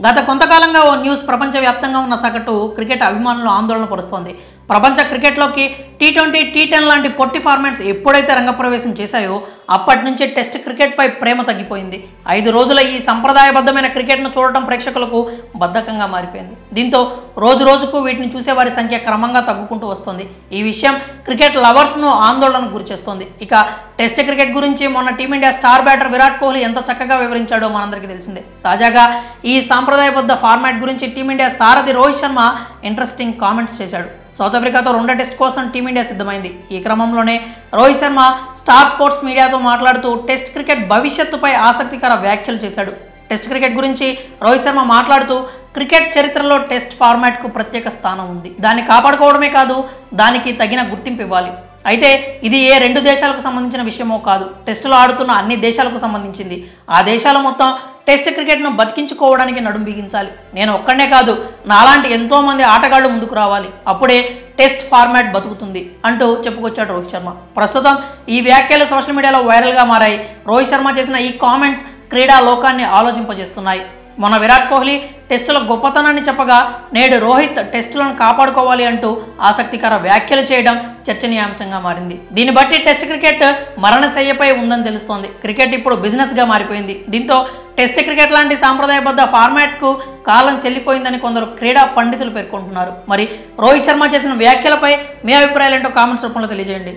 గత కొంతకాలంగా ఓ న్యూస్ ప్రపంచవ్యాప్తంగా ఉన్న సగటు క్రికెట్ అభిమానులు ఆందోళన పరుస్తోంది. ప్రపంచ క్రికెట్లోకి టీ20, టీ10 లాంటి పొట్టి ఫార్మాట్స్ ఎప్పుడైతే రంగప్రవేశం చేశాయో అప్పటి నుంచే టెస్ట్ క్రికెట్పై ప్రేమ తగ్గిపోయింది. 5 రోజుల ఈ సంప్రదాయబద్ధమైన క్రికెట్ను చూడటం ప్రేక్షకులకు బద్ధకంగా మారిపోయింది. దీంతో రోజు రోజుకు వీటిని చూసేవారి సంఖ్య క్రమంగా తగ్గుకుంటూ వస్తుంది. ఈ విషయం క్రికెట్ లవర్స్ను ఆందోళనకు గురిచేస్తోంది. ఇక టెస్ట్ క్రికెట్ గురించి మొన్న team India star batter Virat Kohli ఎంత చక్కగా వివరించాడో మనందరికీ తెలిసిందే. తాజాగా ఈ సాంప్రదాయబద్ధ ఫార్మాట్ గురించి టీమిండియా సారథి రోహిత్ శర్మ ఇంట్రెస్టింగ్ కామెంట్స్ చేశాడు. సౌత్ ఆఫ్రికాతో 2వ టెస్ట్ కోసం టీమిండియా సిద్ధమైంది. ఈ క్రమంలోనే రోహిత్ శర్మ స్టార్ స్పోర్ట్స్ మీడియాతో మాట్లాడుతూ టెస్ట్ క్రికెట్ భవిష్యత్తుపై ఆసక్తికర వ్యాఖ్యలు చేశాడు. టెస్ట్ క్రికెట్ గురించి రోహిత్ శర్మ మాట్లాడుతూ క్రికెట్ చరిత్రలో టెస్ట్ ఫార్మాట్కు ప్రత్యేక స్థానం ఉంది. దాన్ని కాపాడుకోవడమే కాదు, దానికి తగిన గుర్తింపు ఇవ్వాలి. అయితే ఇది ఏ 2 దేశాలకు సంబంధించిన విషయమో కాదు, టెస్టులో ఆడుతున్న అన్ని దేశాలకు సంబంధించింది. ఆ దేశాలు మొత్తం టెస్ట్ క్రికెట్ను బతికించుకోవడానికి నడుం బిగించాలి. నేను ఒక్కడే కాదు, నాలాంటి ఎంతోమంది ఆటగాళ్లు ముందుకు రావాలి. అప్పుడే టెస్ట్ ఫార్మాట్ బతుకుతుంది అంటూ చెప్పుకొచ్చాడు రోహిత్ శర్మ. ప్రస్తుతం ఈ వ్యాఖ్యలు సోషల్ మీడియాలో వైరల్గా మారాయి. రోహిత్ శర్మ చేసిన ఈ కామెంట్స్ క్రీడా లోకాన్ని ఆలోచింపజేస్తున్నాయి. మొన్న విరాట్ కోహ్లీ టెస్టుల గొప్పతనాన్ని చెప్పగా నేడు రోహిత్ టెస్టులను కాపాడుకోవాలి అంటూ ఆసక్తికర వ్యాఖ్యలు చేయడం చర్చనీయాంశంగా మారింది. దీన్ని బట్టి టెస్ట్ క్రికెట్ మరణశయ్యపై ఉందని తెలుస్తోంది. క్రికెట్ ఇప్పుడు బిజినెస్గా మారిపోయింది. దీంతో టెస్ట్ క్రికెట్ లాంటి సాంప్రదాయబద్ధ ఫార్మాట్కు కాలం చెల్లిపోయిందని కొందరు క్రీడా పండితులు పేర్కొంటున్నారు. మరి రోహిత్ శర్మ చేసిన వ్యాఖ్యలపై మీ అభిప్రాయాలు ఏంటో కామెంట్స్ రూపంలో తెలియజేయండి.